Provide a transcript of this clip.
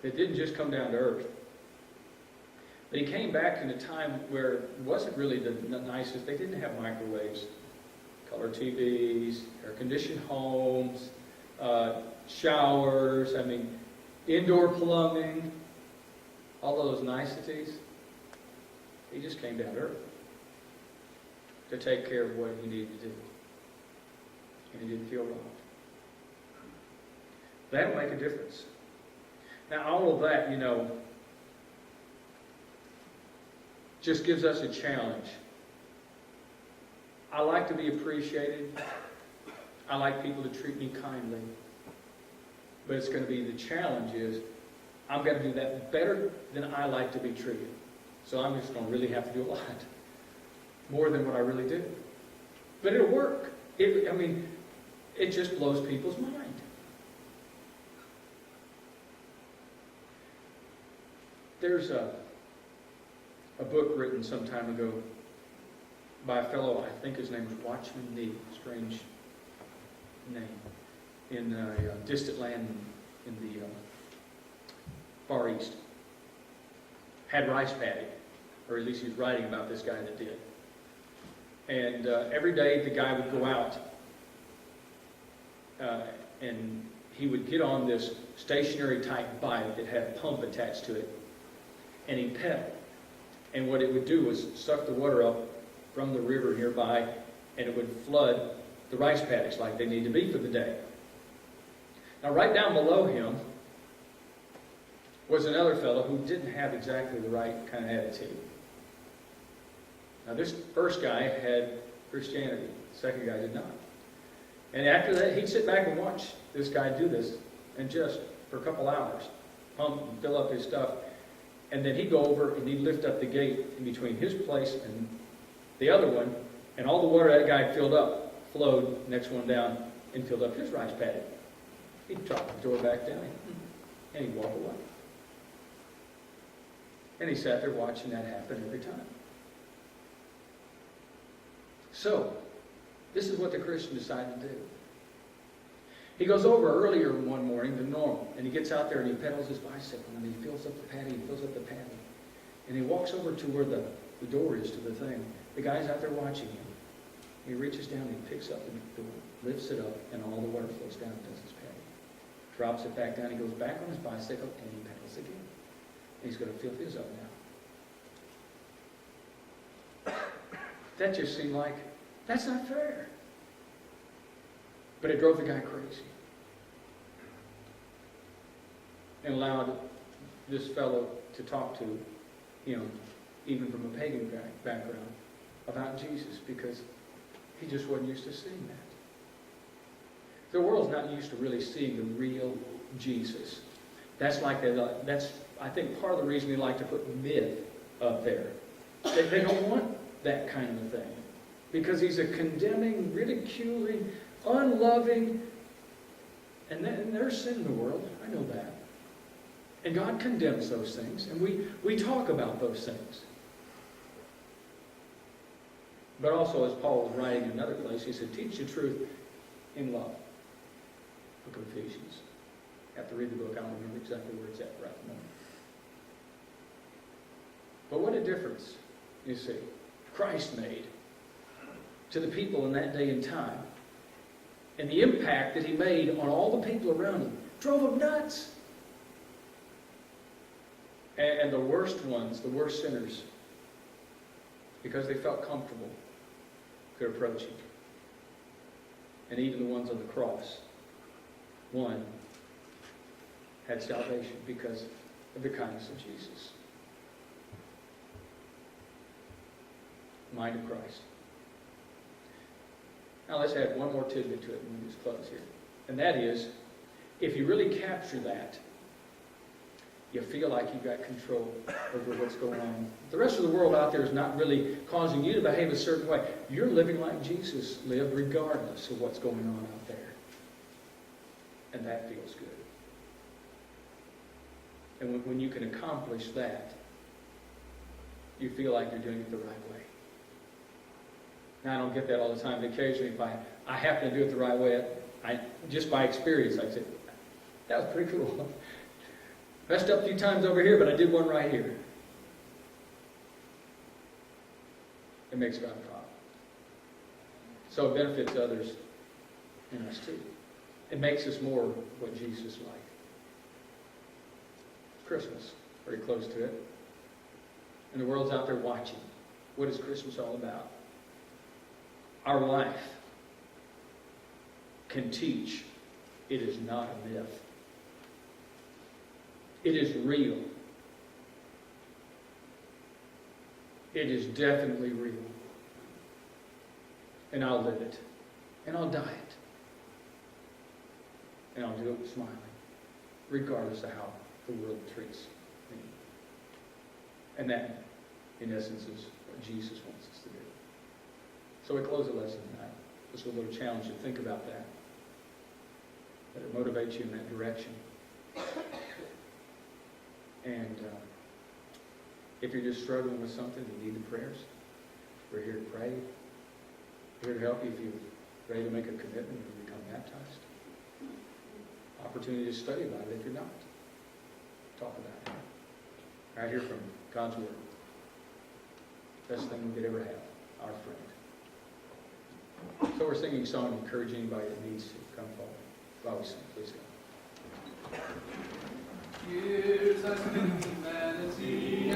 that didn't just come down to earth. But he came back in a time where it wasn't really the nicest. They didn't have microwaves, color TVs, air-conditioned homes, showers, indoor plumbing, all of those niceties. He just came down to earth to take care of what he needed to do. And he didn't feel wrong. That'll make a difference. Now, all of that, just gives us a challenge. I like to be appreciated. I like people to treat me kindly. But it's going to be, the challenge is, I'm going to do that better than I like to be treated. So I'm just going to really have to do a lot. More than what I really do. But it'll work. It just blows people's mind. There's a book written some time ago by a fellow, I think his name was Watchman Nee, strange name, in a distant land in the Far East. Had rice paddy, or at least he was writing about this guy that did. And every day the guy would go out and he would get on this stationary type bike that had a pump attached to it, and he'd pedal. And what it would do was suck the water up from the river nearby, and it would flood the rice paddocks like they need to be for the day. Now, right down below him was another fellow who didn't have exactly the right kind of attitude. Now, this first guy had Christianity. The second guy did not. And after that, he'd sit back and watch this guy do this, and just for a couple hours, pump and fill up his stuff. And then he'd go over and he'd lift up the gate in between his place and the other one, and all the water that guy filled up flowed next one down and filled up his rice paddy. He'd drop the door back down and he'd walk away. And he sat there watching that happen every time. So, this is what the Christian decided to do. He goes over earlier one morning than normal, and he gets out there and he pedals his bicycle, and he fills up the paddy, and he walks over to where the door is to the thing. The guy's out there watching him. He reaches down and he picks up the door, lifts it up, and all the water flows down and does his paddy. Drops it back down, he goes back on his bicycle, and he pedals again. And he's going to fill his up now. That just seemed like, that's not fair. But it drove the guy crazy. And allowed this fellow to talk to him, even from a pagan background, about Jesus, because he just wasn't used to seeing that. The world's not used to really seeing the real Jesus. That's I think part of the reason they like to put myth up there. They don't want that kind of a thing. Because he's a condemning, ridiculing, unloving, and there's sin in the world. I know that. And God condemns those things, and we talk about those things. But also, as Paul was writing in another place, he said, teach the truth in love. Book of Ephesians. I have to read the book. I don't remember exactly where it's at right now. But what a difference, you see, Christ made to the people in that day and time. And the impact that he made on all the people around him drove them nuts. And the worst ones, the worst sinners, because they felt comfortable, could approach him. And even the ones on the cross, one had salvation because of the kindness of Jesus. Mind of Christ. Now let's add one more tidbit to it and we just close here. And that is, if you really capture that, you feel like you've got control over what's going on. The rest of the world out there is not really causing you to behave a certain way. You're living like Jesus lived regardless of what's going on out there. And that feels good. And when you can accomplish that, you feel like you're doing it the right way. Now, I don't get that all the time, but occasionally if I happen to do it the right way, just by experience, I say, that was pretty cool. Messed up a few times over here, but I did one right here. It makes God proud. So it benefits others and us too. It makes us more what Jesus is like. Christmas, very close to it. And the world's out there watching. What is Christmas all about? Our life can teach it is not a myth. It is real. It is definitely real. And I'll live it. And I'll die it. And I'll do it smiling, regardless of how the world treats me. And that, in essence, is what Jesus wants us to do. So we close the lesson tonight. Just with a little challenge to think about that. That it motivates you in that direction. And if you're just struggling with something, you need the prayers. We're here to pray. We're here to help you if you're ready to make a commitment and become baptized. Opportunity to study about it if you're not. Talk about it. Right here from God's Word. Best thing we could ever have. Our friend. So we're singing a song to encourage anybody that needs to come forward. While we sing, please go. Years of humanity.